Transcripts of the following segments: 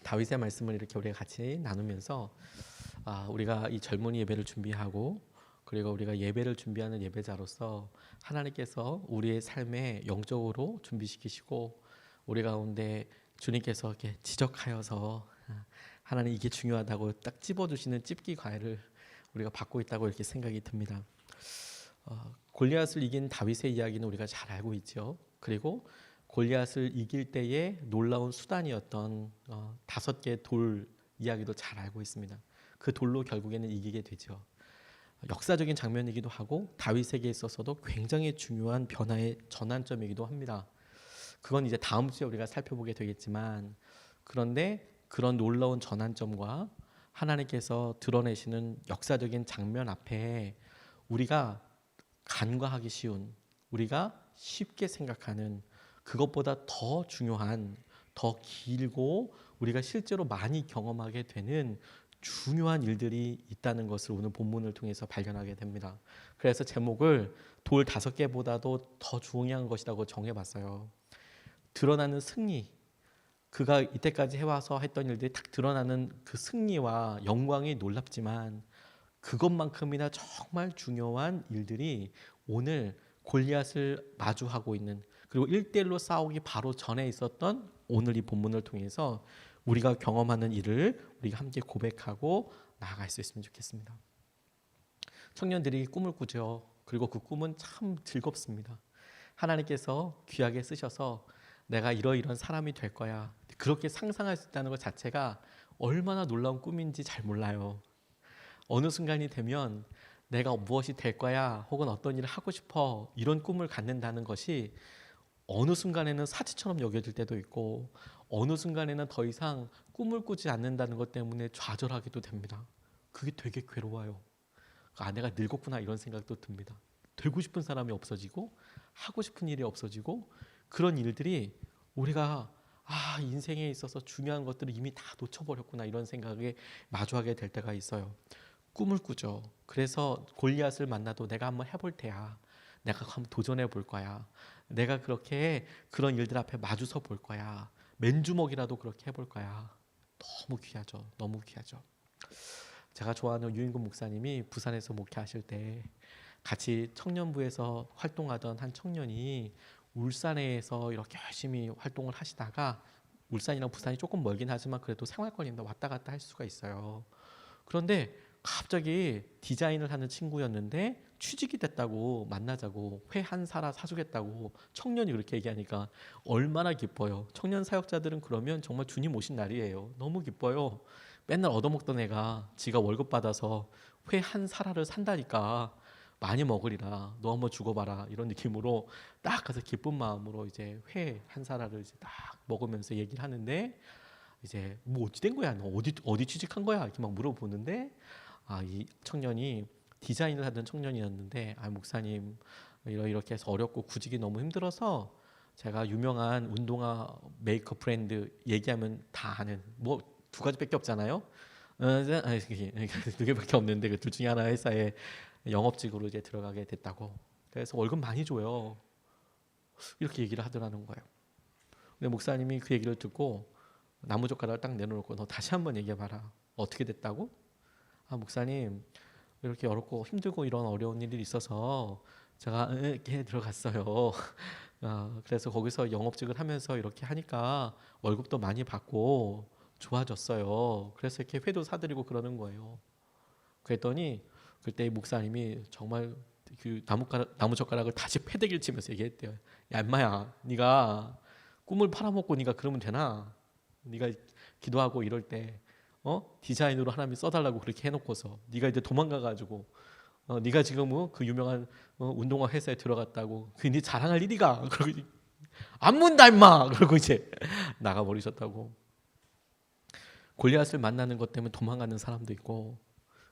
다윗의 말씀을 이렇게 우리가 같이 나누면서 우리가 이 젊은이 예배를 준비하고 그리고 우리가 예배를 준비하는 예배자로서 하나님께서 우리의 삶에 영적으로 준비시키시고 우리 가운데 주님께서 이렇게 지적하여서 하나님 이게 중요하다고 딱 찝어주시는 찝기 과외를 우리가 받고 있다고 이렇게 생각이 듭니다. 골리앗을 이긴 다윗의 이야기는 우리가 잘 알고 있죠. 그리고 골리앗을 이길 때의 놀라운 수단이었던 5개의 돌 이야기도 잘 알고 있습니다. 그 돌로 결국에는 이기게 되죠. 역사적인 장면이기도 하고 다윗에게 있어서도 굉장히 중요한 변화의 전환점이기도 합니다. 그건 이제 다음 주에 우리가 살펴보게 되겠지만, 그런데 그런 놀라운 전환점과 하나님께서 드러내시는 역사적인 장면 앞에 우리가 간과하기 쉬운, 우리가 쉽게 생각하는 그것보다 더 중요한, 더 길고 우리가 실제로 많이 경험하게 되는 중요한 일들이 있다는 것을 오늘 본문을 통해서 발견하게 됩니다. 그래서 제목을 돌 5개보다도 더 중요한 것이라고 정해봤어요. 드러나는 승리, 그가 이때까지 해와서 했던 일들이 딱 드러나는 그 승리와 영광이 놀랍지만 그것만큼이나 정말 중요한 일들이 오늘 골리앗을 마주하고 있는, 그리고 1대1로 싸우기 바로 전에 있었던 오늘 이 본문을 통해서 우리가 경험하는 일을 우리가 함께 고백하고 나아갈 수 있으면 좋겠습니다. 청년들이 꿈을 꾸죠. 그리고 그 꿈은 참 즐겁습니다. 하나님께서 귀하게 쓰셔서 내가 이러이러한 사람이 될 거야, 그렇게 상상할 수 있다는 것 자체가 얼마나 놀라운 꿈인지 잘 몰라요. 어느 순간이 되면 내가 무엇이 될 거야 혹은 어떤 일을 하고 싶어 이런 꿈을 갖는다는 것이 어느 순간에는 사치처럼 여겨질 때도 있고 어느 순간에는 더 이상 꿈을 꾸지 않는다는 것 때문에 좌절하기도 됩니다. 그게 되게 괴로워요. 내가 늙었구나 이런 생각도 듭니다. 되고 싶은 사람이 없어지고 하고 싶은 일이 없어지고 그런 일들이 우리가 인생에 있어서 중요한 것들을 이미 다 놓쳐버렸구나 이런 생각에 마주하게 될 때가 있어요. 꿈을 꾸죠. 그래서 골리앗을 만나도 내가 한번 해볼 테야, 내가 한번 도전해 볼 거야, 내가 그렇게 그런 일들 앞에 마주서 볼 거야, 맨주먹이라도 그렇게 해볼 거야. 너무 귀하죠. 너무 귀하죠. 제가 좋아하는 유인근 목사님이 부산에서 목회하실 때 같이 청년부에서 활동하던 한 청년이 울산에서 이렇게 열심히 활동을 하시다가, 울산이랑 부산이 조금 멀긴 하지만 그래도 생활권인데 왔다 갔다 할 수가 있어요. 그런데 갑자기 디자인을 하는 친구였는데 취직이 됐다고 만나자고 회 한 사라 사주겠다고 청년이 그렇게 얘기하니까 얼마나 기뻐요. 청년 사역자들은 그러면 정말 주님 오신 날이에요. 너무 기뻐요. 맨날 얻어먹던 애가 지가 월급 받아서 회 한 사라를 산다니까 많이 먹으리라, 너 한번 죽어봐라 이런 느낌으로 딱 가서 기쁜 마음으로 이제 회 한 사라를 이제 딱 먹으면서 얘기를 하는데, 이제 뭐 어찌 된 거야, 너 어디 취직한 거야 이렇게 막 물어보는데, 이 청년이 디자인을 하던 청년이었는데, 목사님 이렇게 해서 어렵고 구직이 너무 힘들어서 제가 유명한 운동화 메이커 브랜드 얘기하면 다 아는 뭐 2가지밖에 없잖아요. 2개밖에 없는데 그 둘 중에 하나 회사에 영업직으로 이제 들어가게 됐다고. 그래서 월급 많이 줘요. 이렇게 얘기를 하더라는 거예요. 근데 목사님이 그 얘기를 듣고 나무젓가락을 딱 내놓고 너 다시 한번 얘기해봐라. 어떻게 됐다고? 목사님 이렇게 어렵고 힘들고 이런 어려운 일이 있어서 제가 이렇게 들어갔어요. 그래서 거기서 영업직을 하면서 이렇게 하니까 월급도 많이 받고 좋아졌어요. 그래서 이렇게 회도 사드리고 그러는 거예요. 그랬더니 그때 목사님이 정말 그 나무젓가락을 다시 패대기를 치면서 얘기했대요. 야 인마야, 네가 꿈을 팔아먹고 네가 그러면 되나? 네가 기도하고 이럴 때 디자인으로 하나님이 써달라고 그렇게 해놓고서 네가 이제 도망가가지고 네가 지금 그 유명한 운동화 회사에 들어갔다고 그게 네 자랑할 일이가? 그러고 안 문다 임마! 그러고 이제 나가버리셨다고. 골리앗을 만나는 것 때문에 도망가는 사람도 있고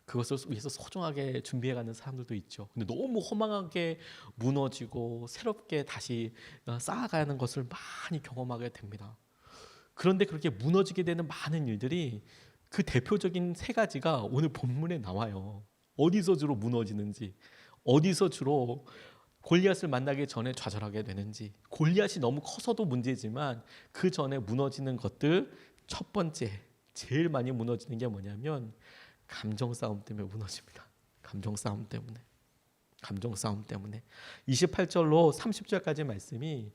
그것을 위해서 소중하게 준비해가는 사람들도 있죠. 근데 너무 허망하게 무너지고 새롭게 다시 쌓아가는 것을 많이 경험하게 됩니다. 그런데 그렇게 무너지게 되는 많은 일들이 그 대표적인 3가지가 오늘 본문에 나와요. 어디서 주로 무너지는지, 어디서 주로 골리앗을 만나기 전에 좌절하게 되는지, 골리앗이 너무 커서도 문제지만 그 전에 무너지는 것들, 첫 번째 제일 많이 무너지는 게 뭐냐면 감정 싸움 때문에 무너집니다. 감정 싸움 때문에. 감정 싸움 때문에. 28절로 30절까지 말씀이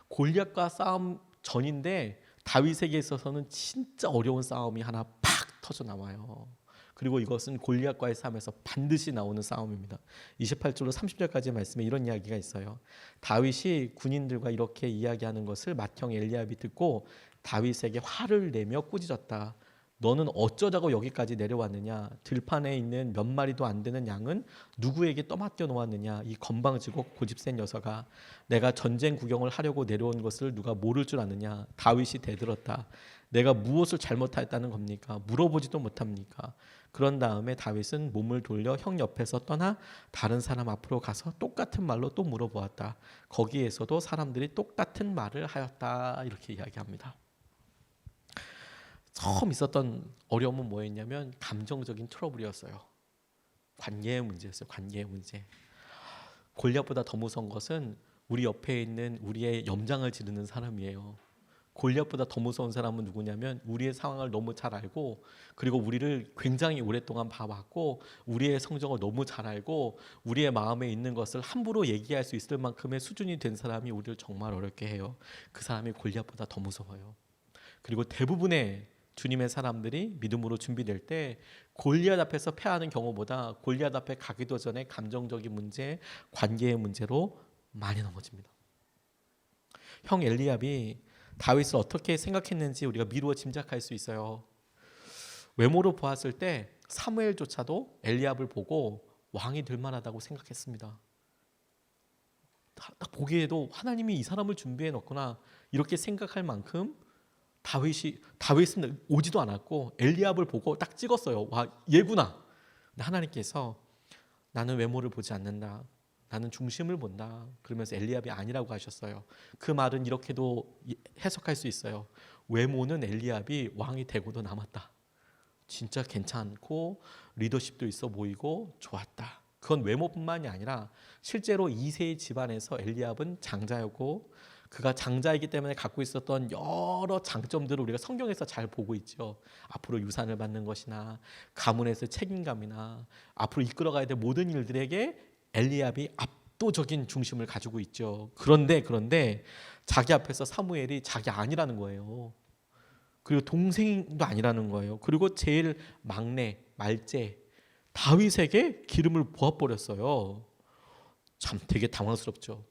골리앗과 싸움 전인데 다윗에게 있어서는 진짜 어려운 싸움이 하나 팍 터져 나와요. 그리고 이것은 골리앗과의 싸움에서 반드시 나오는 싸움입니다. 28절로 30절까지 말씀에 이런 이야기가 있어요. 다윗이 군인들과 이렇게 이야기하는 것을 맏형 엘리압이 듣고 다윗에게 화를 내며 꾸짖었다. 너는 어쩌자고 여기까지 내려왔느냐? 들판에 있는 몇 마리도 안 되는 양은 누구에게 떠맡겨 놓았느냐? 이 건방지고 고집센 녀석아, 내가 전쟁 구경을 하려고 내려온 것을 누가 모를 줄 아느냐? 다윗이 대들었다. 내가 무엇을 잘못했다는 겁니까? 물어보지도 못합니까? 그런 다음에 다윗은 몸을 돌려 형 옆에서 떠나 다른 사람 앞으로 가서 똑같은 말로 또 물어보았다. 거기에서도 사람들이 똑같은 말을 하였다. 이렇게 이야기합니다. 처음 있었던 어려움은 뭐였냐면 감정적인 트러블이었어요. 관계의 문제였어요. 관계의 문제. 골리앗보다 더 무서운 것은 우리 옆에 있는 우리의 염장을 지르는 사람이에요. 골리앗보다 더 무서운 사람은 누구냐면 우리의 상황을 너무 잘 알고 그리고 우리를 굉장히 오랫동안 봐왔고 우리의 성정을 너무 잘 알고 우리의 마음에 있는 것을 함부로 얘기할 수 있을 만큼의 수준이 된 사람이 우리를 정말 어렵게 해요. 그 사람이 골리앗보다 더 무서워요. 그리고 대부분의 주님의 사람들이 믿음으로 준비될 때 골리앗 앞에서 패하는 경우보다 골리앗 앞에 가기도 전에 감정적인 문제, 관계의 문제로 많이 넘어집니다. 형 엘리압이 다윗을 어떻게 생각했는지 우리가 미루어 짐작할 수 있어요. 외모로 보았을 때 사무엘조차도 엘리압을 보고 왕이 될 만하다고 생각했습니다. 딱 보기에도 하나님이 이 사람을 준비해 놓구나 이렇게 생각할 만큼 다윗은 오지도 않았고 엘리압을 보고 딱 찍었어요. 와, 얘구나. 근데 하나님께서 나는 외모를 보지 않는다. 나는 중심을 본다. 그러면서 엘리압이 아니라고 하셨어요. 그 말은 이렇게도 해석할 수 있어요. 외모는 엘리압이 왕이 되고도 남았다. 진짜 괜찮고 리더십도 있어 보이고 좋았다. 그건 외모뿐만이 아니라 실제로 2세의 집안에서 엘리압은 장자였고 그가 장자이기 때문에 갖고 있었던 여러 장점들을 우리가 성경에서 잘 보고 있죠. 앞으로 유산을 받는 것이나 가문에서 책임감이나 앞으로 이끌어가야 될 모든 일들에게 엘리압이 압도적인 중심을 가지고 있죠. 그런데 자기 앞에서 사무엘이 자기 아니라는 거예요. 그리고 동생도 아니라는 거예요. 그리고 제일 막내 말제 다윗에게 기름을 부어버렸어요. 참 되게 당황스럽죠.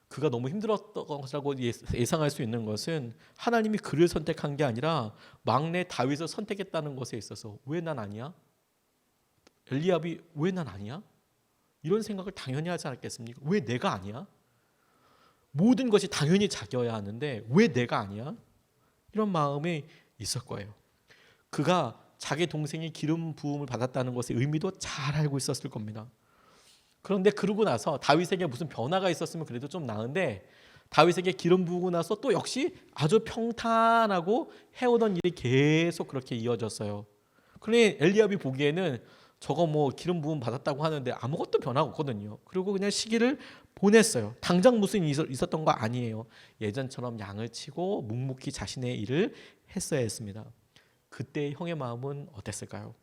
그가 너무 힘들었던 것이라고 예상할 수 있는 것은 하나님이 그를 선택한 게 아니라 막내 다윗을 선택했다는 것에 있어서 왜 난 아니야? 엘리압이 왜 난 아니야? 이런 생각을 당연히 하지 않았겠습니까? 왜 내가 아니야? 모든 것이 당연히 자기여야 하는데 왜 내가 아니야? 이런 마음이 있을 거예요. 그가 자기 동생이 기름 부음을 받았다는 것의 의미도 잘 알고 있었을 겁니다. 그런데 그러고 나서 다윗에게 무슨 변화가 있었으면 그래도 좀 나은데 다윗에게 기름 부으고 나서 또 역시 아주 평탄하고 해오던 일이 계속 그렇게 이어졌어요. 그러니 엘리압이 보기에는 저거 뭐 기름 부음 받았다고 하는데 아무것도 변화가 없거든요. 그리고 그냥 시기를 보냈어요. 당장 무슨 일이 있었던 거 아니에요. 예전처럼 양을 치고 묵묵히 자신의 일을 했어야 했습니다. 그때 형의 마음은 어땠을까요?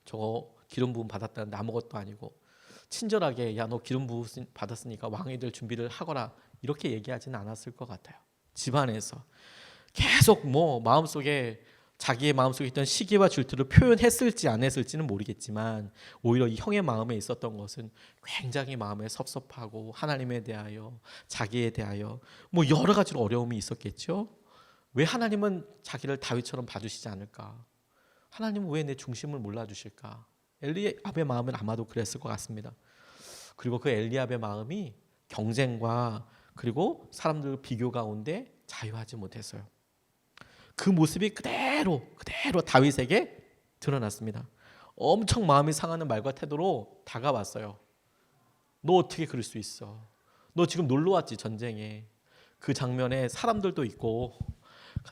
저거 기름 부음 받았다는데 아무것도 아니고 친절하게 야 너 기름 부음 받았으니까 왕이 될 준비를 하거라 이렇게 얘기하지는 않았을 것 같아요. 집안에서 계속 뭐 마음속에 자기의 마음속에 있던 시기와 질투를 표현했을지 안 했을지는 모르겠지만 오히려 이 형의 마음에 있었던 것은 굉장히 마음에 섭섭하고 하나님에 대하여 자기에 대하여 뭐 여러 가지로 어려움이 있었겠죠. 왜 하나님은 자기를 다윗처럼 봐주시지 않을까? 하나님은 왜 내 중심을 몰라주실까? 엘리압의 마음은 아마도 그랬을 것 같습니다. 그리고 그 엘리압의 마음이 경쟁과 그리고 사람들 비교 가운데 자유하지 못했어요. 그 모습이 그대로 다윗에게 드러났습니다. 엄청 마음이 상하는 말과 태도로 다가왔어요. 너 어떻게 그럴 수 있어? 너 지금 놀러 왔지 전쟁에. 그 장면에 사람들도 있고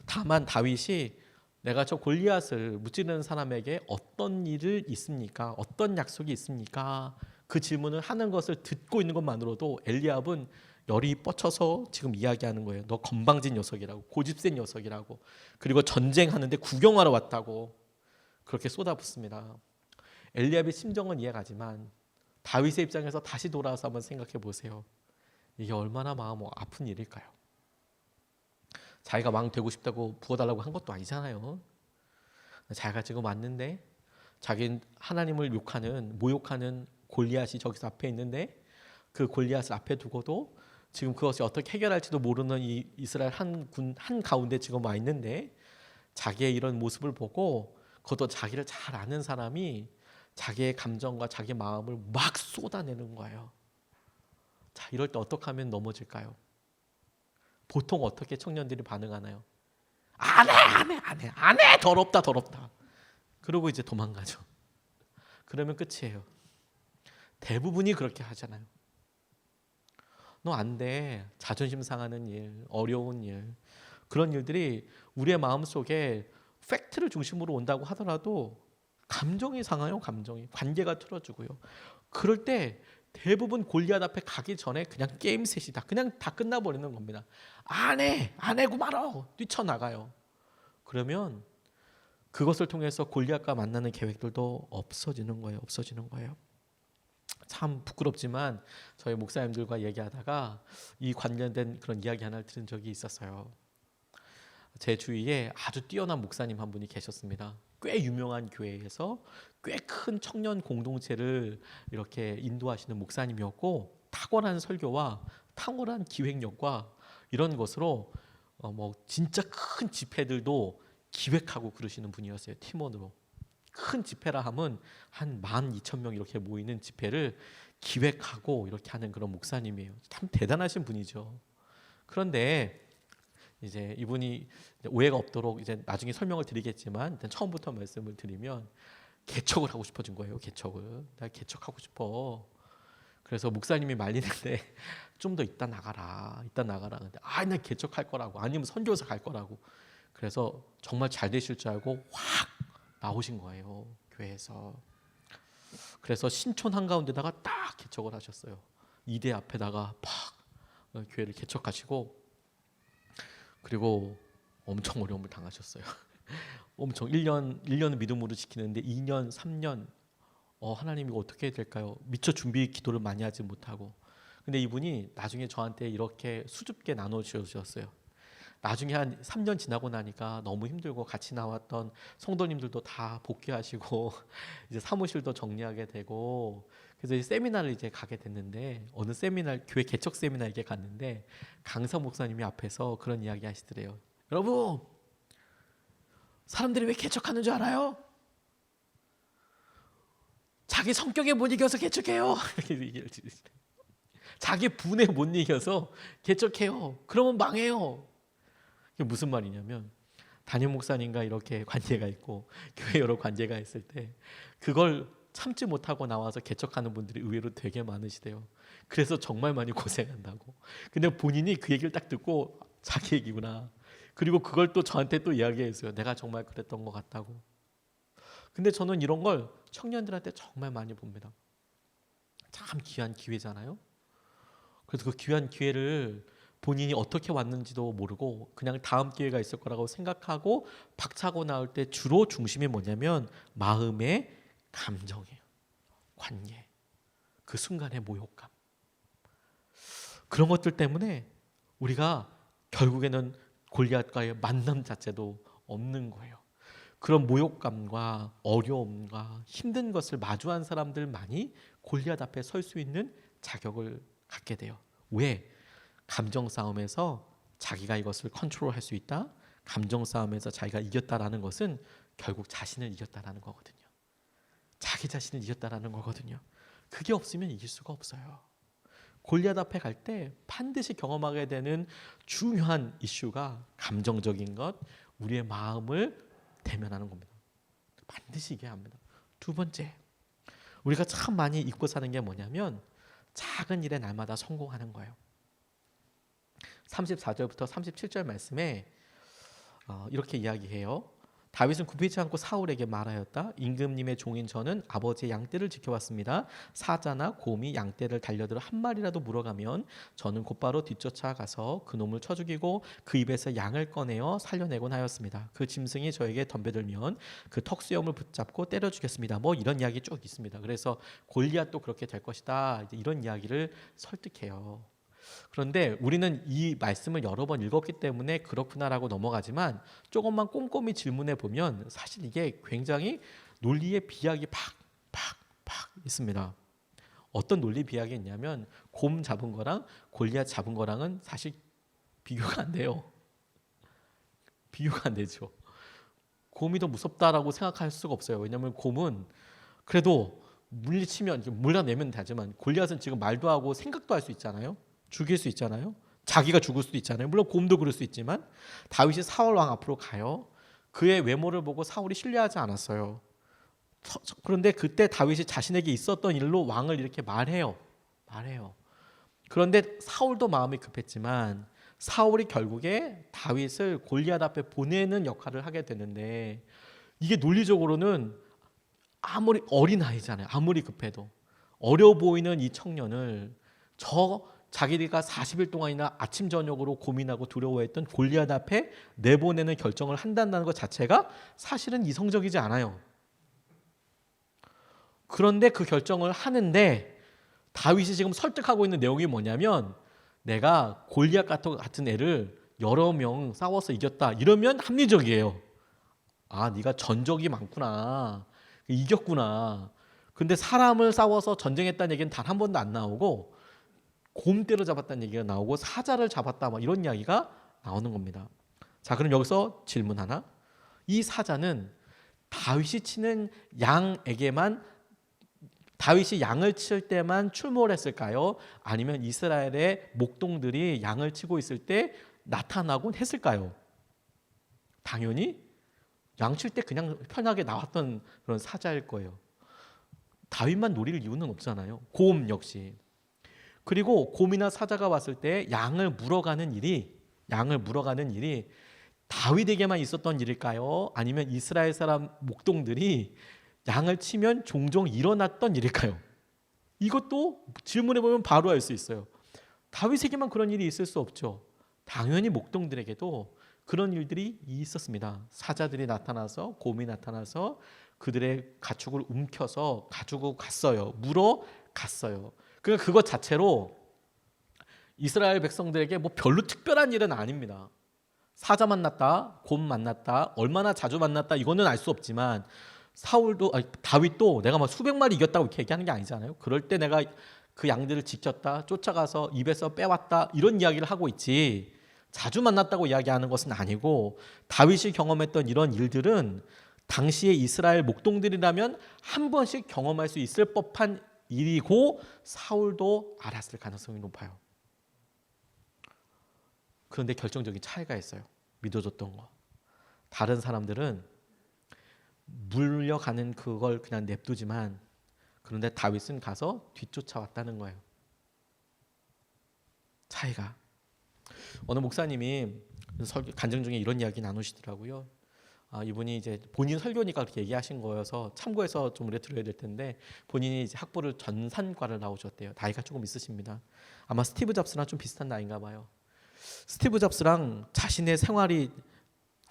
다만 다윗이 내가 저 골리앗을 무찌르는 사람에게 어떤 일을 있습니까? 어떤 약속이 있습니까? 그 질문을 하는 것을 듣고 있는 것만으로도 엘리압은 열이 뻗쳐서 지금 이야기하는 거예요. 너 건방진 녀석이라고, 고집센 녀석이라고, 그리고 전쟁하는데 구경하러 왔다고 그렇게 쏟아붓습니다. 엘리압의 심정은 이해가지만 다윗의 입장에서 다시 돌아와서 한번 생각해 보세요. 이게 얼마나 마음 아픈 일일까요? 자기가 왕 되고 싶다고 부어달라고 한 것도 아니잖아요. 자기가 지금 왔는데 자기 하나님을 모욕하는 골리앗이 저기서 앞에 있는데 그 골리앗을 앞에 두고도 지금 그것이 어떻게 해결할지도 모르는 이 이스라엘 한 가운데 지금 와 있는데 자기의 이런 모습을 보고 그것도 자기를 잘 아는 사람이 자기의 감정과 자기 마음을 막 쏟아내는 거예요. 자, 이럴 때 어떻게 하면 넘어질까요? 보통 어떻게 청년들이 반응하나요? 안 해, 더럽다. 그러고 이제 도망가죠. 그러면 끝이에요. 대부분이 그렇게 하잖아요. 너 안 돼. 자존심 상하는 일, 어려운 일, 그런 일들이 우리의 마음속에 팩트를 중심으로 온다고 하더라도 감정이 상해요. 관계가 틀어지고요. 그럴 때 대부분 골리앗 앞에 가기 전에 그냥 게임 셋이다. 그냥 다 끝나버리는 겁니다. 안 해고 말어. 뛰쳐나가요. 그러면 그것을 통해서 골리앗과 만나는 계획들도 없어지는 거예요. 참 부끄럽지만 저희 목사님들과 얘기하다가 이 관련된 그런 이야기 하나를 들은 적이 있었어요. 제 주위에 아주 뛰어난 목사님 한 분이 계셨습니다. 꽤 유명한 교회에서 꽤 큰 청년 공동체를 이렇게 인도하시는 목사님이었고, 탁월한 설교와 탁월한 기획력과 이런 것으로 진짜 큰 집회들도 기획하고 그러시는 분이었어요. 팀원으로. 큰 집회라 하면 한 12,000명 이렇게 모이는 집회를 기획하고 이렇게 하는 그런 목사님이에요. 참 대단하신 분이죠. 그런데 이제 이분이 오해가 없도록 이제 나중에 설명을 드리겠지만 일단 처음부터 말씀을 드리면 개척을 하고 싶어진 거예요. 나 개척하고 싶어. 그래서 목사님이 말리는데 좀 더 이따 나가라. 근데 나 개척할 거라고, 아니면 선교사 갈 거라고. 그래서 정말 잘 되실 줄 알고 확 나오신 거예요, 교회에서. 그래서 신촌 한가운데다가 딱 개척을 하셨어요. 이대 앞에다가 팍 교회를 개척하시고, 그리고 엄청 어려움을 당하셨어요. 엄청 1년은 믿음으로 지키는데 2년, 3년 하나님 이거 어떻게 해야 될까요? 미처 준비 기도를 많이 하지 못하고. 근데 이분이 나중에 저한테 이렇게 수줍게 나눠주셨어요. 나중에 한 3년 지나고 나니까 너무 힘들고 같이 나왔던 성도님들도 다 복귀하시고 이제 사무실도 정리하게 되고, 그래서 이제 세미나를 이제 가게 됐는데, 어느 세미나, 교회 개척 세미나에 갔는데 강사 목사님이 앞에서 그런 이야기 하시더래요. 여러분, 사람들이 왜 개척하는 줄 알아요? 자기 성격에 못 이겨서 개척해요. 자기 분에 못 이겨서 개척해요. 그러면 망해요. 이게 무슨 말이냐면, 담임 목사님과 이렇게 관계가 있고 교회 여러 관계가 있을 때 그걸 참지 못하고 나와서 개척하는 분들이 의외로 되게 많으시대요. 그래서 정말 많이 고생한다고. 근데 본인이 그 얘기를 딱 듣고 자기 얘기구나. 그리고 그걸 또 저한테 또 이야기했어요. 내가 정말 그랬던 것 같다고. 근데 저는 이런 걸 청년들한테 정말 많이 봅니다. 참 귀한 기회잖아요. 그래서 그 귀한 기회를 본인이 어떻게 왔는지도 모르고 그냥 다음 기회가 있을 거라고 생각하고 박차고 나올 때 주로 중심이 뭐냐면 마음의 감정이에요. 관계, 그 순간의 모욕감, 그런 것들 때문에 우리가 결국에는 골리앗과의 만남 자체도 없는 거예요. 그런 모욕감과 어려움과 힘든 것을 마주한 사람들만이 골리앗 앞에 설 수 있는 자격을 갖게 돼요. 왜? 감정 싸움에서 자기가 이것을 컨트롤할 수 있다. 감정 싸움에서 자기가 이겼다라는 것은 결국 자신을 이겼다라는 거거든요. 자기 자신을 이겼다라는 거거든요. 그게 없으면 이길 수가 없어요. 골리앗 앞에 갈 때 반드시 경험하게 되는 중요한 이슈가 감정적인 것, 우리의 마음을 대면하는 겁니다. 반드시 이겨야 합니다. 두 번째, 우리가 참 많이 잊고 사는 게 뭐냐면 작은 일에 날마다 성공하는 거예요. 34절부터 37절 말씀에 이렇게 이야기해요. 다윗은 굽히지 않고 사울에게 말하였다. 임금님의 종인 저는 아버지의 양떼를 지켜왔습니다. 사자나 곰이 양떼를 달려들어 한 마리라도 물어가면 저는 곧바로 뒤쫓아가서 그 놈을 쳐 죽이고 그 입에서 양을 꺼내어 살려내곤 하였습니다. 그 짐승이 저에게 덤벼들면 그 턱수염을 붙잡고 때려 주겠습니다. 뭐 이런 이야기 쭉 있습니다. 그래서 골리앗도 그렇게 될 것이다. 이제 이런 이야기를 설득해요. 그런데 우리는 이 말씀을 여러 번 읽었기 때문에 그렇구나라고 넘어가지만 조금만 꼼꼼히 질문해 보면 사실 이게 굉장히 논리의 비약이 팍팍팍 있습니다. 어떤 논리 비약이 있냐면 곰 잡은 거랑 골리앗 잡은 거랑은 사실 비교가 안 돼요. 비교가 안 되죠. 곰이 더 무섭다라고 생각할 수가 없어요. 왜냐하면 곰은 그래도 물리치면 물러내면 되지만 골리앗은 지금 말도 하고 생각도 할 수 있잖아요. 죽일 수 있잖아요. 자기가 죽을 수도 있잖아요. 물론 곰도 그럴 수 있지만 다윗이 사울 왕 앞으로 가요. 그의 외모를 보고 사울이 신뢰하지 않았어요. 그런데 그때 다윗이 자신에게 있었던 일로 왕을 이렇게 말해요. 그런데 사울도 마음이 급했지만 사울이 결국에 다윗을 골리앗 앞에 보내는 역할을 하게 되는데 이게 논리적으로는 아무리 어린아이잖아요. 아무리 급해도 어려 보이는 이 청년을 자기가 40일 동안이나 아침 저녁으로 고민하고 두려워했던 골리앗 앞에 내보내는 결정을 한다는 것 자체가 사실은 이성적이지 않아요. 그런데 그 결정을 하는데 다윗이 지금 설득하고 있는 내용이 뭐냐면 내가 골리앗 같은 애를 여러 명 싸워서 이겼다. 이러면 합리적이에요. 아, 네가 전적이 많구나. 이겼구나. 근데 사람을 싸워서 전쟁했다는 얘기는 단 한 번도 안 나오고 곰 때려잡았다는 얘기가 나오고 사자를 잡았다 막 이런 이야기가 나오는 겁니다. 자, 그럼 여기서 질문 하나. 이 사자는 다윗이 치는 양에게만 다윗이 양을 칠 때만 출몰했을까요? 아니면 이스라엘의 목동들이 양을 치고 있을 때 나타나곤 했을까요? 당연히 양 칠 때 그냥 편하게 나왔던 그런 사자일 거예요. 다윗만 노릴 이유는 없잖아요. 곰 역시. 그리고 곰이나 사자가 왔을 때 양을 물어가는 일이 다윗에게만 있었던 일일까요? 아니면 이스라엘 사람 목동들이 양을 치면 종종 일어났던 일일까요? 이것도 질문해 보면 바로 알 수 있어요. 다윗에게만 그런 일이 있을 수 없죠. 당연히 목동들에게도 그런 일들이 있었습니다. 사자들이 나타나서 곰이 나타나서 그들의 가축을 움켜서 가지고 갔어요. 물어 갔어요. 그러니까 그것 자체로 이스라엘 백성들에게 뭐 별로 특별한 일은 아닙니다. 사자 만났다, 곰 만났다, 얼마나 자주 만났다 이거는 알 수 없지만 다윗도 내가 막 수백 마리 이겼다고 이렇게 얘기하는 게 아니잖아요. 그럴 때 내가 그 양들을 지켰다, 쫓아가서 입에서 빼왔다 이런 이야기를 하고 있지 자주 만났다고 이야기하는 것은 아니고 다윗이 경험했던 이런 일들은 당시의 이스라엘 목동들이라면 한 번씩 경험할 수 있을 법한 일이고 사울도 알았을 가능성이 높아요. 그런데 결정적인 차이가 있어요. 믿어줬던 거. 다른 사람들은 물려가는 그걸 그냥 냅두지만 그런데 다윗은 가서 뒤쫓아왔다는 거예요. 차이가. 어느 목사님이 간증 중에 이런 이야기 나누시더라고요. 이분이 이제 본인 설교니까 그렇게 얘기하신 거여서 참고해서 좀 우리가 들어야 될 텐데 본인이 이제 학부를 전산과를 나오셨대요. 나이가 조금 있으십니다. 아마 스티브 잡스랑 좀 비슷한 나이인가 봐요. 스티브 잡스랑 자신의 생활이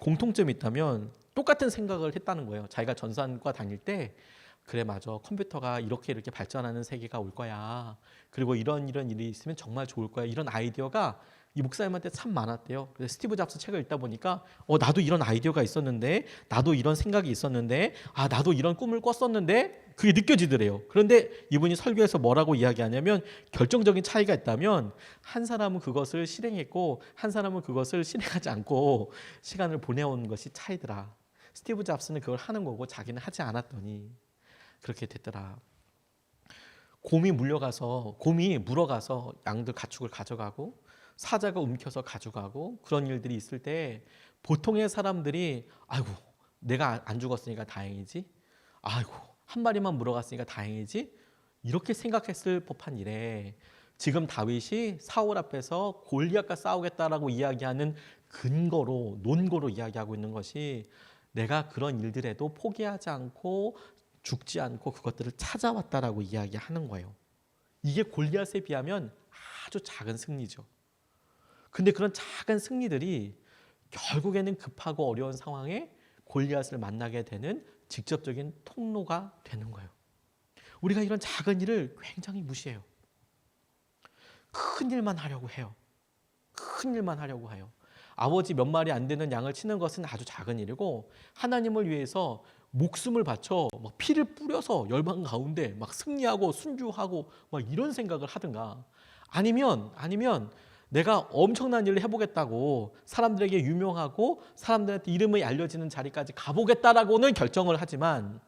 공통점이 있다면 똑같은 생각을 했다는 거예요. 자기가 전산과 다닐 때 그래 맞아 컴퓨터가 이렇게 발전하는 세계가 올 거야. 그리고 이런 일이 있으면 정말 좋을 거야. 이런 아이디어가 이 목사님한테 참 많았대요. 그래서 스티브 잡스 책을 읽다 보니까 나도 이런 아이디어가 있었는데 나도 이런 생각이 있었는데 나도 이런 꿈을 꿨었는데 그게 느껴지더래요. 그런데 이분이 설교에서 뭐라고 이야기하냐면 결정적인 차이가 있다면 한 사람은 그것을 실행했고 한 사람은 그것을 실행하지 않고 시간을 보내온 것이 차이더라. 스티브 잡스는 그걸 하는 거고 자기는 하지 않았더니 그렇게 됐더라. 곰이 물어가서 양들 가축을 가져가고 사자가 움켜서 가져가고 그런 일들이 있을 때 보통의 사람들이 아이고 내가 안 죽었으니까 다행이지, 아이고 한 마리만 물어갔으니까 다행이지 이렇게 생각했을 법한 일에 지금 다윗이 사울 앞에서 골리앗과 싸우겠다라고 이야기하는 논거로 이야기하고 있는 것이 내가 그런 일들에도 포기하지 않고 죽지 않고 그것들을 찾아왔다라고 이야기하는 거예요. 이게 골리앗에 비하면 아주 작은 승리죠. 근데 그런 작은 승리들이 결국에는 급하고 어려운 상황에 골리앗을 만나게 되는 직접적인 통로가 되는 거예요. 우리가 이런 작은 일을 굉장히 무시해요. 큰 일만 하려고 해요. 큰 일만 하려고 해요. 아버지 몇 마리 안 되는 양을 치는 것은 아주 작은 일이고, 하나님을 위해서 목숨을 바쳐 막 피를 뿌려서 열방 가운데 막 승리하고 순주하고 막 이런 생각을 하든가, 아니면 내가 엄청난 일을 해보겠다고 사람들에게 유명하고 사람들한테 이름이 알려지는 자리까지 가보겠다라고는 결정을 하지만,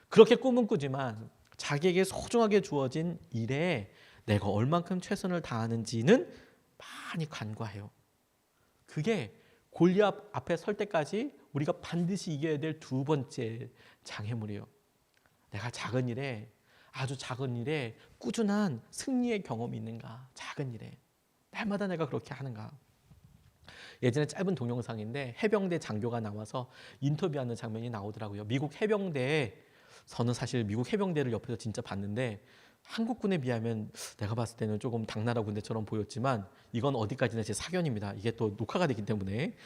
그렇게 꿈은 꾸지만 자기에게 소중하게 주어진 일에 내가 얼만큼 최선을 다하는지는 많이 간과해요. 그게 골리앗 앞에 설 때까지 우리가 반드시 이겨야 될 두 번째 장애물이에요. 내가 작은 일에, 아주 작은 일에 꾸준한 승리의 경험이 있는가? 작은 일에 날마다 내가 그렇게 하는가? 예전에 짧은 동영상인데 해병대 장교가 나와서 인터뷰하는 장면이 나오더라고요. 미국 해병대에, 저는 사실 미국 해병대를 옆에서 진짜 봤는데 한국군에 비하면 내가 봤을 때는 조금 당나라 군대처럼 보였지만, 이건 어디까지나 제 사견입니다. 이게 또 녹화가 되기 때문에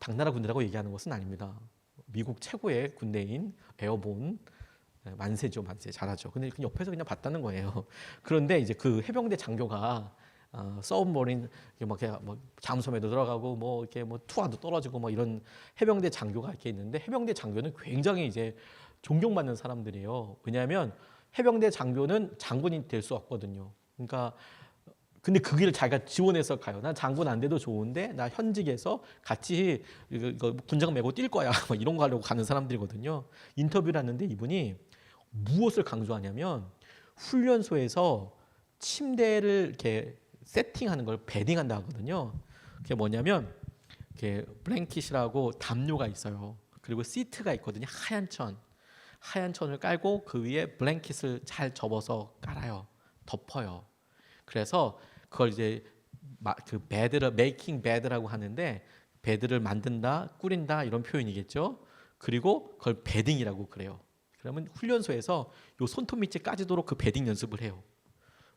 당나라 군대라고 얘기하는 것은 아닙니다. 미국 최고의 군대인 에어본, 만세죠, 만세. 잘하죠. 근데 옆에서 그냥 봤다는 거예요. 그런데 이제 그 해병대 장교가 서브머린 뭐 잠수함에도 들어가고 뭐 이렇게 뭐 투하도 떨어지고 뭐 이런 해병대 장교가 이렇게 있는데, 해병대 장교는 굉장히 이제 존경받는 사람들이에요. 왜냐하면 해병대 장교는 장군이 될 수 없거든요. 그러니까 근데 그 길을 자기가 지원해서 가요. 난 장군 안 돼도 좋은데 나 현직에서 같이 이거 군장 메고 뛸 거야. 뭐 이런 거 하려고 가는 사람들이거든요. 인터뷰를 하는데 이분이 무엇을 강조하냐면, 훈련소에서 침대를 이렇게 세팅하는 걸 베딩한다 하거든요. 그게 뭐냐면 이렇게 블랭킷이라고 담요가 있어요. 그리고 시트가 있거든요. 하얀 천을 깔고 그 위에 블랭킷을 잘 접어서 깔아요. 덮어요. 그래서 그걸 이제 그 베드를 메이킹 베드라고 하는데, 베드를 만든다, 꾸린다 이런 표현이겠죠. 그리고 그걸 베딩이라고 그래요. 그러면 훈련소에서 요 손톱 밑에 까지도록 그 베딩 연습을 해요.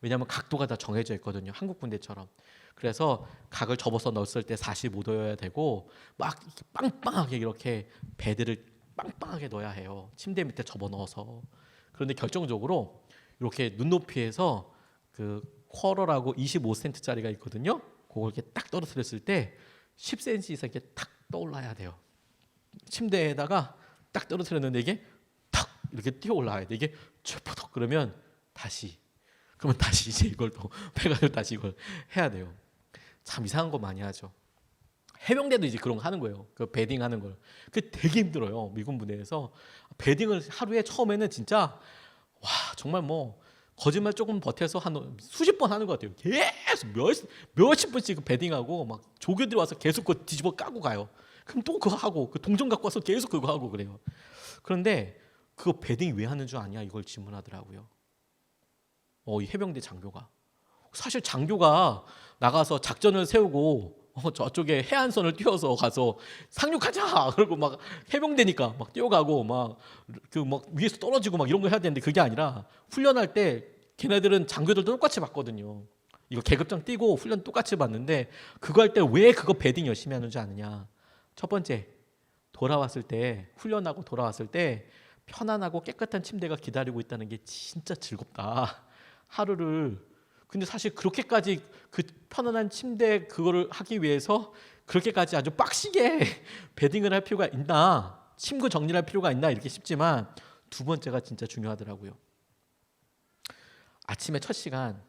왜냐하면 각도가 다 정해져 있거든요. 한국 군대처럼. 그래서 각을 접어서 넣었을 때 45도여야 되고, 막 빵빵하게 이렇게 베드를 빵빵하게 넣어야 해요. 침대 밑에 접어 넣어서. 그런데 결정적으로 이렇게 눈높이에서 그 쿼러라고 25센트짜리가 있거든요. 그걸 이렇게 딱 떨어뜨렸을 때 10cm 이상 이렇게 탁 떠올라야 돼요. 침대에다가 딱 떨어뜨렸는데 이게 탁 이렇게 뛰어 올라야 돼. 이게 촤포덕 그러면 다시 이제 이걸 또 빼가지고 다시 이걸 해야 돼요. 참 이상한 거 많이 하죠. 해병대도 이제 그런 거 하는 거예요. 그 베딩 하는 걸. 그 되게 힘들어요. 미군 부대에서 베딩을 하루에 처음에는 진짜 와 정말 뭐 거짓말 조금 버텨서 한 수십 번 하는 것 같아요. 계속 몇십 번씩 베딩하고 막 조교들이 와서 계속 그거 뒤집어 까고 가요. 그럼 또 그거 하고 그 동전 갖고 와서 계속 그거 하고 그래요. 그런데 그거 베딩이 왜 하는 줄 아냐 이걸 질문하더라고요. 이 해병대 장교가. 사실 장교가 나가서 작전을 세우고 저쪽에 해안선을 뛰어서 가서 상륙하자 그러고 막 해병대니까 막 뛰어가고 막 위에서 떨어지고 막 이런 거 해야 되는데, 그게 아니라 훈련할 때 걔네들은 장교들도 똑같이 봤거든요. 이거 계급장 뛰고 훈련 똑같이 봤는데, 그거 할 때 왜 그거 베딩 열심히 하는지 아느냐. 첫 번째, 돌아왔을 때 훈련하고 돌아왔을 때 편안하고 깨끗한 침대가 기다리고 있다는 게 진짜 즐겁다. 하루를. 근데 사실 그렇게까지 그 편안한 침대 그거를 하기 위해서 그렇게까지 아주 빡시게 베딩을 할 필요가 있나, 침구 정리를 할 필요가 있나 이렇게 싶지만, 두 번째가 진짜 중요하더라고요. 아침에 첫 시간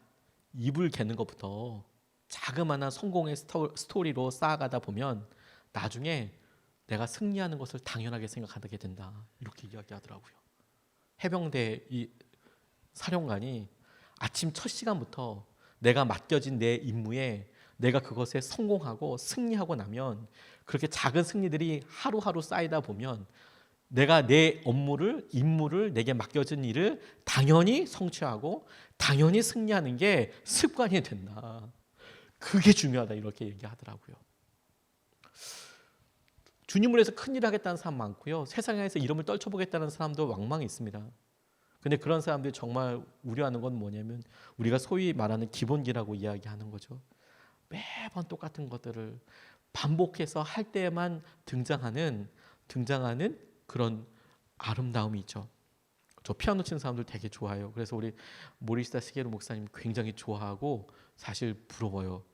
이불 개는 것부터 자그마한 성공의 스토리로 쌓아가다 보면 나중에 내가 승리하는 것을 당연하게 생각하게 된다 이렇게 이야기하더라고요. 해병대 이 사령관이 아침 첫 시간부터 내가 맡겨진 내 임무에 내가 그것에 성공하고 승리하고 나면, 그렇게 작은 승리들이 하루하루 쌓이다 보면 내가 내 임무를 내게 맡겨진 일을 당연히 성취하고 당연히 승리하는 게 습관이 된다. 그게 중요하다 이렇게 얘기하더라고요. 주님을 위해서 큰 일을 하겠다는 사람 많고요. 세상에서 이름을 떨쳐보겠다는 사람도 왕망 있습니다. 근데 그런 사람들이 정말 우려하는 건 뭐냐면 우리가 소위 말하는 기본기라고 이야기하는 거죠. 매번 똑같은 것들을 반복해서 할 때에만 등장하는 그런 아름다움이 있죠. 저 피아노 치는 사람들 되게 좋아해요. 그래서 우리 모리시타 시게루 목사님 굉장히 좋아하고 사실 부러워요.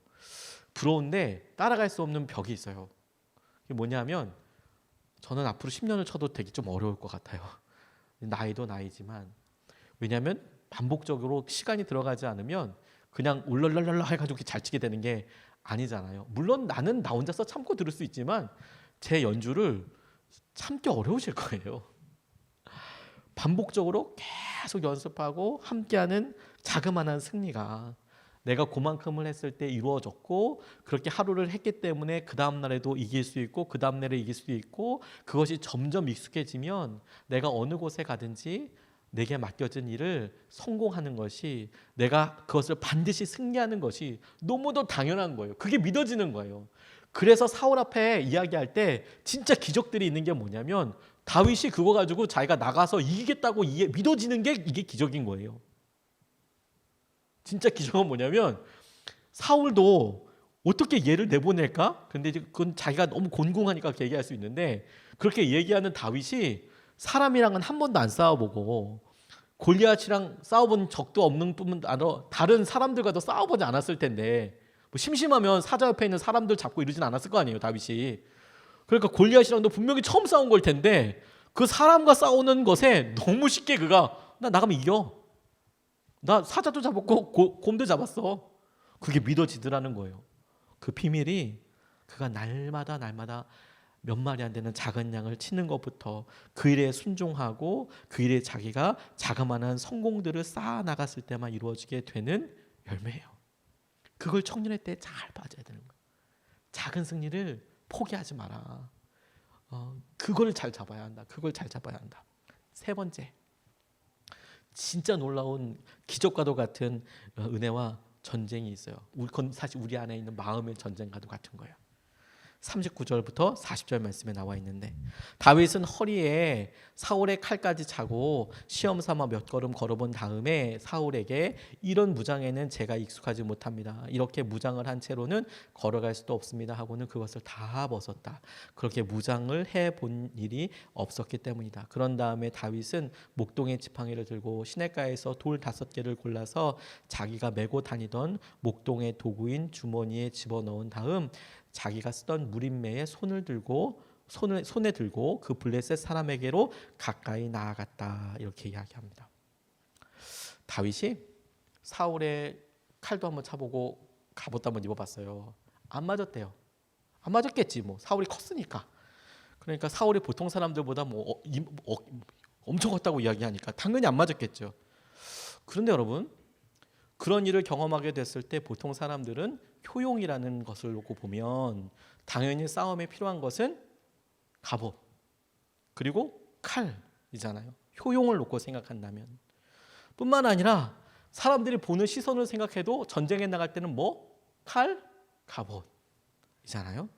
부러운데 따라갈 수 없는 벽이 있어요. 이게 뭐냐면 저는 앞으로 10년을 쳐도 되게 좀 어려울 것 같아요. 나이도 나이지만 왜냐하면 반복적으로 시간이 들어가지 않으면 그냥 울랄랄랄라 해가지고 잘 치게 되는 게 아니잖아요. 물론 나는 나 혼자서 참고 들을 수 있지만 제 연주를 참기 어려우실 거예요. 반복적으로 계속 연습하고 함께하는 자그마한 승리가 내가 그만큼을 했을 때 이루어졌고 그렇게 하루를 했기 때문에 그 다음 날에도 이길 수 있고 그 다음 날에 이길 수도 있고 그것이 점점 익숙해지면 내가 어느 곳에 가든지 내게 맡겨진 일을 성공하는 것이 내가 그것을 반드시 승리하는 것이 너무도 당연한 거예요. 그게 믿어지는 거예요. 그래서 사울 앞에 이야기할 때 진짜 기적들이 있는 게 뭐냐면 다윗이 그거 가지고 자기가 나가서 이기겠다고 믿어지는 게 이게 기적인 거예요. 진짜 기적은 뭐냐면 사울도 어떻게 얘를 내보낼까? 근데 이제 그건 자기가 너무 곤궁하니까 그렇게 얘기할 수 있는데 그렇게 얘기하는 다윗이 사람이랑은 한 번도 안 싸워보고 골리앗이랑 싸워본 적도 없는 뿐만 아니라 다른 사람들과도 싸워보지 않았을 텐데 뭐 심심하면 사자 옆에 있는 사람들 잡고 이러진 않았을 거 아니에요, 다윗이. 그러니까 골리앗이랑도 분명히 처음 싸운 걸 텐데 그 사람과 싸우는 것에 너무 쉽게 그가 나 나가면 이겨. 나 사자도 잡았고 곰도 잡았어. 그게 믿어지더라는 거예요. 그 비밀이 그가 날마다 몇 마리 안 되는 작은 양을 치는 것부터 그 일에 순종하고 그 일에 자기가 자그마한 성공들을 쌓아 나갔을 때만 이루어지게 되는 열매예요. 그걸 청년의 때 잘 봐줘야 되는 거예요. 작은 승리를 포기하지 마라. 그걸 잘 잡아야 한다. 그걸 잘 잡아야 한다. 세 번째, 진짜 놀라운 기적과도 같은 은혜와 전쟁이 있어요. 그건 사실 우리 안에 있는 마음의 전쟁과도 같은 거예요. 39절부터 40절 말씀에 나와 있는데 다윗은 허리에 사울의 칼까지 차고 시험 삼아 몇 걸음 걸어본 다음에 사울에게 이런 무장에는 제가 익숙하지 못합니다. 이렇게 무장을 한 채로는 걸어갈 수도 없습니다 하고는 그것을 다 벗었다. 그렇게 무장을 해본 일이 없었기 때문이다. 그런 다음에 다윗은 목동의 지팡이를 들고 시냇가에서 돌 5개를 골라서 자기가 메고 다니던 목동의 도구인 주머니에 집어넣은 다음 자기가 쓰던 무림매에 손에 들고 그 블레셋 사람에게로 가까이 나아갔다. 이렇게 이야기합니다. 다윗이 사울의 칼도 한번 차보고 갑옷도 한번 입어봤어요. 안 맞았대요. 안 맞았겠지 뭐 사울이 컸으니까. 그러니까 사울이 보통 사람들보다 엄청 컸다고 이야기하니까 당연히 안 맞았겠죠. 그런데 여러분 그런 일을 경험하게 됐을 때 보통 사람들은 효용이라는 것을 놓고 보면 당연히 싸움에 필요한 것은 갑옷 그리고 칼이잖아요. 효용을 놓고 생각한다면 뿐만 아니라 사람들이 보는 시선을 생각해도 전쟁에 나갈 때는 뭐? 칼, 갑옷이잖아요.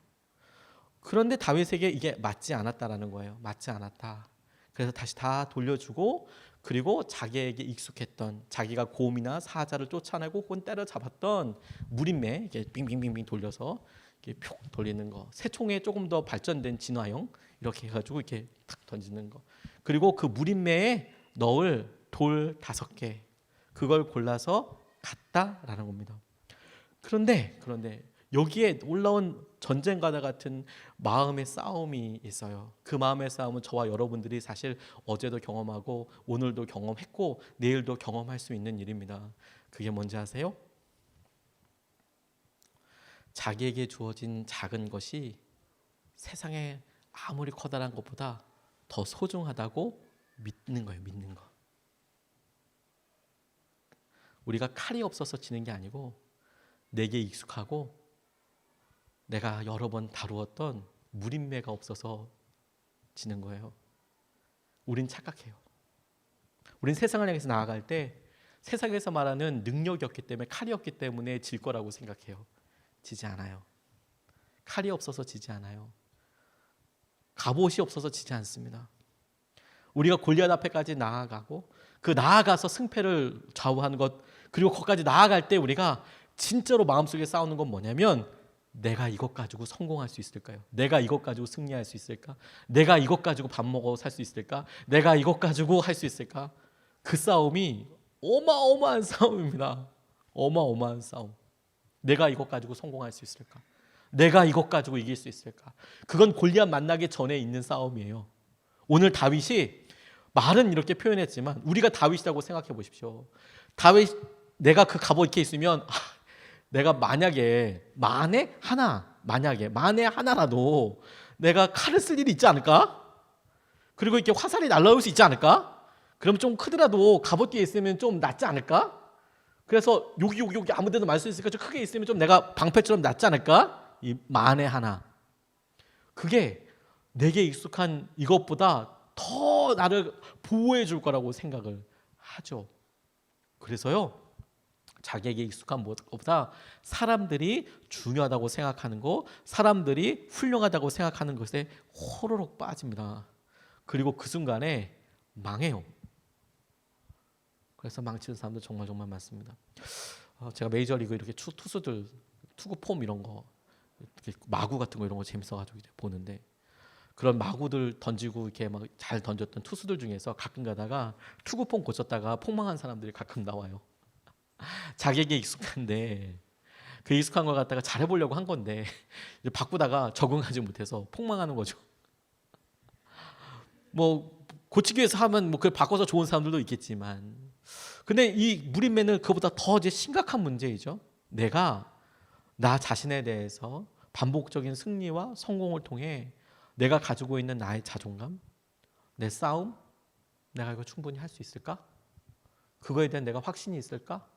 그런데 다윗에게 이게 맞지 않았다라는 거예요. 맞지 않았다. 그래서 다시 다 돌려주고 그리고 자기에게 익숙했던 자기가 곰이나 사자를 쫓아내고 혹은 때려잡았던 무림매 이렇게 빙빙빙빙 돌려서 이렇게 푹 돌리는 거, 새총에 조금 더 발전된 진화형 이렇게 해가지고 이렇게 탁 던지는 거, 그리고 그 무림매에 넣을 돌 5개 그걸 골라서 갔다라는 겁니다. 그런데 여기에 올라온 전쟁과도 같은 마음의 싸움이 있어요. 그 마음의 싸움은 저와 여러분들이 사실 어제도 경험하고 오늘도 경험했고 내일도 경험할 수 있는 일입니다. 그게 뭔지 아세요? 자기에게 주어진 작은 것이 세상에 아무리 커다란 것보다 더 소중하다고 믿는 거예요. 믿는 거. 우리가 칼이 없어서 지는 게 아니고 내게 익숙하고 내가 여러 번 다루었던 무림매가 없어서 지는 거예요. 우린 착각해요. 우린 세상을 향해서 나아갈 때 세상에서 말하는 능력이 없기 때문에 칼이 없기 때문에 질 거라고 생각해요. 지지 않아요. 칼이 없어서 지지 않아요. 갑옷이 없어서 지지 않습니다. 우리가 골리앗 앞에까지 나아가고 그 나아가서 승패를 좌우하는 것, 그리고 거기까지 나아갈 때 우리가 진짜로 마음속에 싸우는 건 뭐냐면, 내가 이것 가지고 성공할 수 있을까요? 내가 이것 가지고 승리할 수 있을까? 내가 이것 가지고 밥 먹어 살 수 있을까? 내가 이것 가지고 할 수 있을까? 그 싸움이 어마어마한 싸움입니다. 어마어마한 싸움. 내가 이것 가지고 성공할 수 있을까? 내가 이것 가지고 이길 수 있을까? 그건 골리앗 만나기 전에 있는 싸움이에요. 오늘 다윗이 말은 이렇게 표현했지만 우리가 다윗이라고 생각해 보십시오. 다윗, 내가 그 갑옷 이렇게 있으면 내가 만약에 만에 하나라도 내가 칼을 쓸 일이 있지 않을까? 그리고 이렇게 화살이 날라올 수 있지 않을까? 그럼 좀 크더라도 갑옷 뒤에 있으면 좀 낫지 않을까? 그래서 여기 아무 데도 말 수 있으니까 좀 크게 있으면 좀 내가 방패처럼 낫지 않을까? 이 만에 하나. 그게 내게 익숙한 이것보다 더 나를 보호해 줄 거라고 생각을 하죠. 그래서요, 자기에게 익숙한 것보다 사람들이 중요하다고 생각하는 거, 사람들이 훌륭하다고 생각하는 것에 호로록 빠집니다. 그리고 그 순간에 망해요. 그래서 망치는 사람들 정말 많습니다. 제가 메이저리그 이렇게 투수들 투구 폼 이런 거, 마구 같은 거 이런 거 재밌어가지고 보는데, 그런 마구들 던지고 이렇게 막 잘 던졌던 투수들 중에서 가끔 가다가 투구폼 고쳤다가 폭망한 사람들이 가끔 나와요. 자기에게 익숙한데 그 익숙한 걸 갖다가 잘해보려고 한 건데 이제 바꾸다가 적응하지 못해서 폭망하는 거죠. 뭐 고치기 위해서 하면 뭐 그걸 바꿔서 좋은 사람들도 있겠지만, 근데 이 무림매는 그보다 더 이제 심각한 문제이죠. 내가 나 자신에 대해서 반복적인 승리와 성공을 통해 내가 가지고 있는 나의 자존감, 내 싸움, 내가 이거 충분히 할 수 있을까? 그거에 대한 내가 확신이 있을까?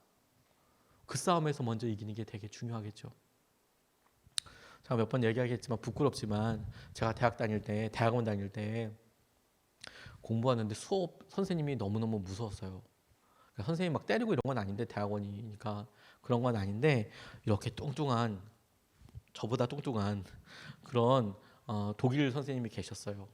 그 싸움에서 먼저 이기는 게 되게 중요하겠죠. 제가 몇 번 얘기하겠지만 부끄럽지만, 제가 대학원 다닐 때 공부하는데 수업 선생님이 너무너무 무서웠어요. 그러니까 선생님 막 때리고 이런 건 아닌데, 대학원이니까 그런 건 아닌데, 이렇게 뚱뚱한, 저보다 뚱뚱한 그런 독일 선생님이 계셨어요.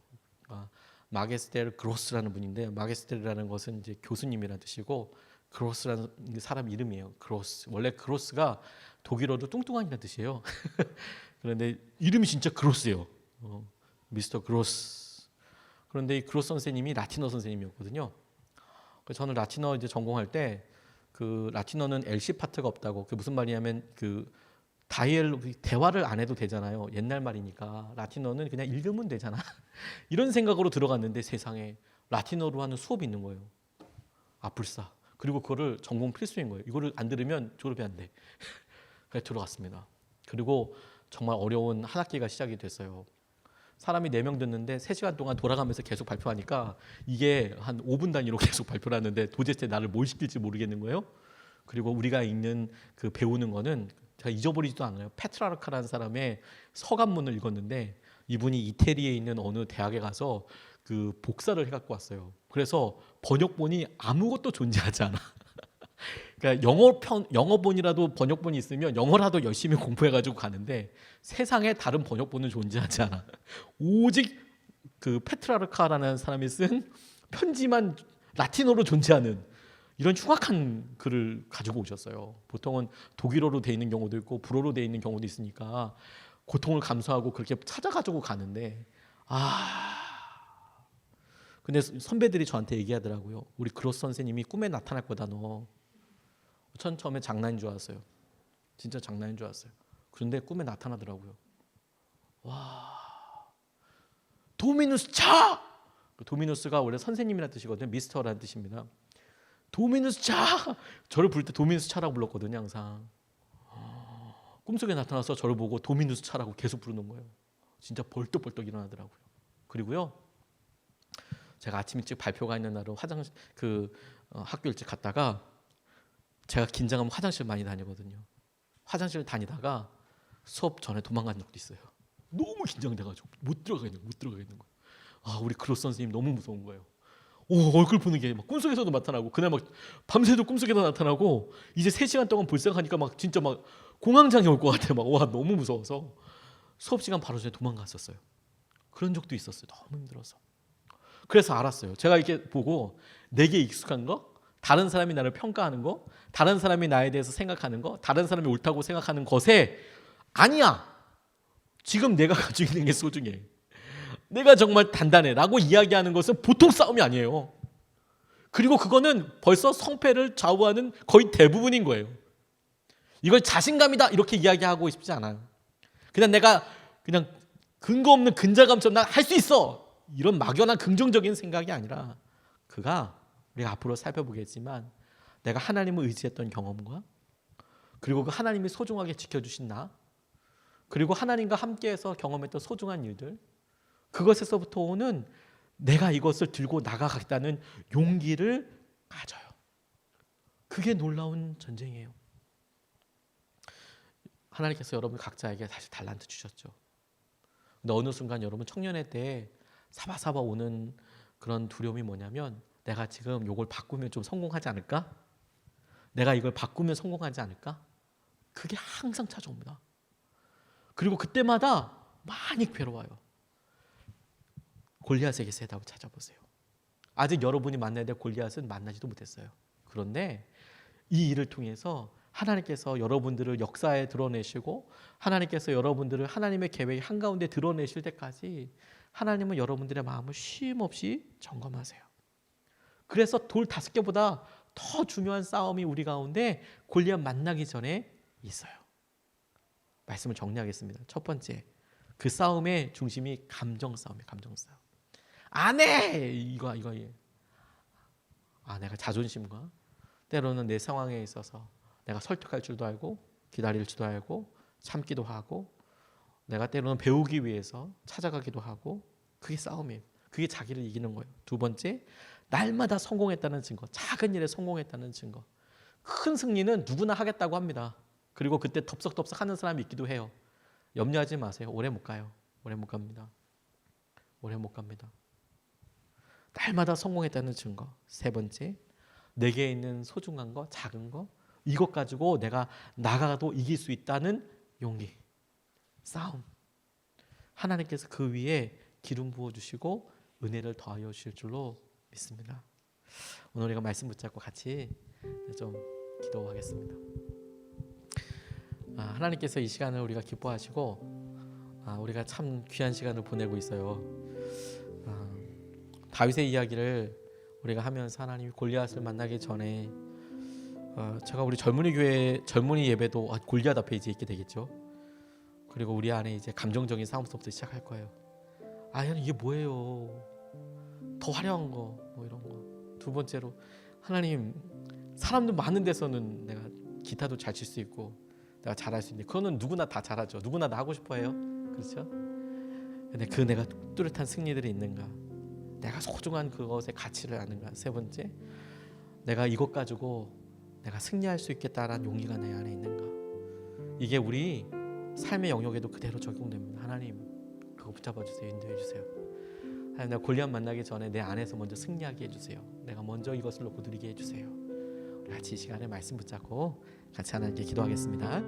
마게스테르 그로스라는 분인데, 마게스테르라는 것은 이제 교수님이라는 뜻이고, 그로스라는 사람 이름이에요. 그로스. 원래 그로스가 독일어로 뚱뚱한이라는 뜻이에요. 그런데 이름이 진짜 그로스예요. 미스터 그로스. 그런데 이 그로스 선생님이 라틴어 선생님이었거든요. 그래서 저는 라틴어 이제 전공할 때, 그 라틴어는 LC 파트가 없다고. 그게 무슨 말이냐면, 그 다이엘로 대화를 안 해도 되잖아요. 옛날 말이니까 라틴어는 그냥 읽으면 되잖아. 이런 생각으로 들어갔는데, 세상에 라틴어로 하는 수업이 있는 거예요. 불싸. 그리고 그거를 전공 필수인 거예요. 이거를 안 들으면 졸업이 안 돼. 그래서 들어갔습니다. 그리고 정말 어려운 한 학기가 시작이 됐어요. 사람이 4명 듣는데 3시간 동안 돌아가면서 계속 발표하니까 이게 한 5분 단위로 계속 발표를 하는데 도대체 나를 뭘 시킬지 모르겠는 거예요. 그리고 우리가 읽는 그 배우는 거는 제가 잊어버리지도 않아요. 페트라르카라는 사람의 서간문을 읽었는데, 이분이 이태리에 있는 어느 대학에 가서 그 복사를 해갖고 왔어요. 그래서 번역본이 아무것도 존재하지 않아. 그러니까 영어본이라도 번역본이 있으면 영어라도 열심히 공부해가지고 가는데, 세상에 다른 번역본은 존재하지 않아. 오직 그 페트라르카라는 사람이 쓴 편지만 라틴어로 존재하는 이런 흉악한 글을 가지고 오셨어요. 보통은 독일어로 돼 있는 경우도 있고 불어로 돼 있는 경우도 있으니까 고통을 감수하고 그렇게 찾아가지고 가는데, 근데 선배들이 저한테 얘기하더라고요. 우리 그로스 선생님이 꿈에 나타날 거다 너. 전 처음에 장난인 줄 알았어요. 진짜 장난인 줄 알았어요. 그런데 꿈에 나타나더라고요. 와, 도미누스 차! 도미누스가 원래 선생님이라는 뜻이거든요. 미스터라는 뜻입니다. 도미누스 차! 저를 부를 때 도미누스 차라고 불렀거든요. 항상. 꿈속에 나타나서 저를 보고 도미누스 차라고 계속 부르는 거예요. 진짜 벌떡벌떡 일어나더라고요. 그리고요, 제가 아침 일찍 발표가 있는 날은 학교 일찍 갔다가, 제가 긴장하면 화장실 많이 다니거든요. 화장실 다니다가 수업 전에 도망간 적도 있어요. 너무 긴장돼가지고 못 들어가겠는 거예요. 우리 그로스 선생님 너무 무서운 거예요. 얼굴 보는 게 막 꿈속에서도 나타나고, 그날 막 밤새도 꿈속에도 나타나고, 이제 3시간 동안 볼 생각하니까 막 진짜 막 공황장애 올 것 같아요. 너무 무서워서 수업 시간 바로 전에 도망갔었어요. 그런 적도 있었어요. 너무 힘들어서. 그래서 알았어요. 제가 이렇게 보고 내게 익숙한 거, 다른 사람이 나를 평가하는 거, 다른 사람이 나에 대해서 생각하는 거, 다른 사람이 옳다고 생각하는 것에 아니야. 지금 내가 가지고 있는 게 소중해. 내가 정말 단단해 라고 이야기하는 것은 보통 싸움이 아니에요. 그리고 그거는 벌써 성패를 좌우하는 거의 대부분인 거예요. 이걸 자신감이다 이렇게 이야기하고 싶지 않아요. 그냥 내가 그냥 근거 없는 근자감처럼 난 할 수 있어 이런 막연한 긍정적인 생각이 아니라 그가 우리가 앞으로 살펴보겠지만 내가 하나님을 의지했던 경험과 그리고 그 하나님이 소중하게 지켜주신 나 그리고 하나님과 함께해서 경험했던 소중한 일들 그것에서부터 오는 내가 이것을 들고 나가겠다는 용기를 가져요. 그게 놀라운 전쟁이에요. 하나님께서 여러분 각자에게 다시 달란트 주셨죠. 근데 어느 순간 여러분 청년의 때 사바사바 오는 그런 두려움이 뭐냐면 내가 지금 이걸 바꾸면 좀 성공하지 않을까? 내가 이걸 바꾸면 성공하지 않을까? 그게 항상 찾아옵니다. 그리고 그때마다 많이 괴로워요. 골리앗에게 대답을 찾아보세요. 아직 여러분이 만나야 될 골리앗은 만나지도 못했어요. 그런데 이 일을 통해서 하나님께서 여러분들을 역사에 드러내시고 하나님께서 여러분들을 하나님의 계획 한가운데 드러내실 때까지 하나님은 여러분들의 마음을 쉼없이 점검하세요. 그래서 돌 5개보다 더 중요한 싸움이 우리 가운데 골리앗 만나기 전에 있어요. 말씀을 정리하겠습니다. 첫 번째, 그 싸움의 중심이 감정 싸움이에요. 감정 싸움. 안 해! 이거. 내가 자존심과 때로는 내 상황에 있어서 내가 설득할 줄도 알고 기다릴 줄도 알고 참기도 하고 내가 때로는 배우기 위해서 찾아가기도 하고 그게 싸움이에요. 그게 자기를 이기는 거예요. 두 번째, 날마다 성공했다는 증거. 작은 일에 성공했다는 증거. 큰 승리는 누구나 하겠다고 합니다. 그리고 그때 덥석덥석 하는 사람이 있기도 해요. 염려하지 마세요. 오래 못 가요. 오래 못 갑니다. 오래 못 갑니다. 날마다 성공했다는 증거. 세 번째, 내게 있는 소중한 거, 작은 거 이것 가지고 내가 나가도 이길 수 있다는 용기. 싸움. 하나님께서 그 위에 기름 부어주시고 은혜를 더하여 주실 줄로 믿습니다. 오늘 우리가 말씀 붙잡고 같이 좀 기도하겠습니다. 하나님께서 이 시간을 우리가 기뻐하시고 우리가 참 귀한 시간을 보내고 있어요. 다윗의 이야기를 우리가 하면서 하나님이 골리앗을 만나기 전에 제가 우리 젊은이 교회 젊은이 예배도 골리앗 앞에 이제 있게 되겠죠. 그리고 우리 안에 이제 감정적인 싸움부터 시작할 거예요. 이게 뭐예요? 더 화려한 거, 뭐 이런 거. 두 번째로 하나님 사람들 많은 데서는 내가 기타도 잘 칠 수 있고 내가 잘할 수 있는데 그거는 누구나 다 잘하죠. 누구나 다 하고 싶어해요. 그렇죠? 근데 그 내가 뚜렷한 승리들이 있는가? 내가 소중한 그것의 가치를 아는가? 세 번째, 내가 이것 가지고 내가 승리할 수 있겠다라는 용기가 내 안에 있는가? 이게 우리 삶의 영역에도 그대로 적용됩니다. 하나님 그거 붙잡아 주세요. 인도해 주세요. 하나님 내가 골리앗 만나기 전에 내 안에서 먼저 승리하게 해주세요. 내가 먼저 이것을 놓고 누리게 해주세요. 우리 같이 이 시간에 말씀 붙잡고 같이 하나님께 기도하겠습니다.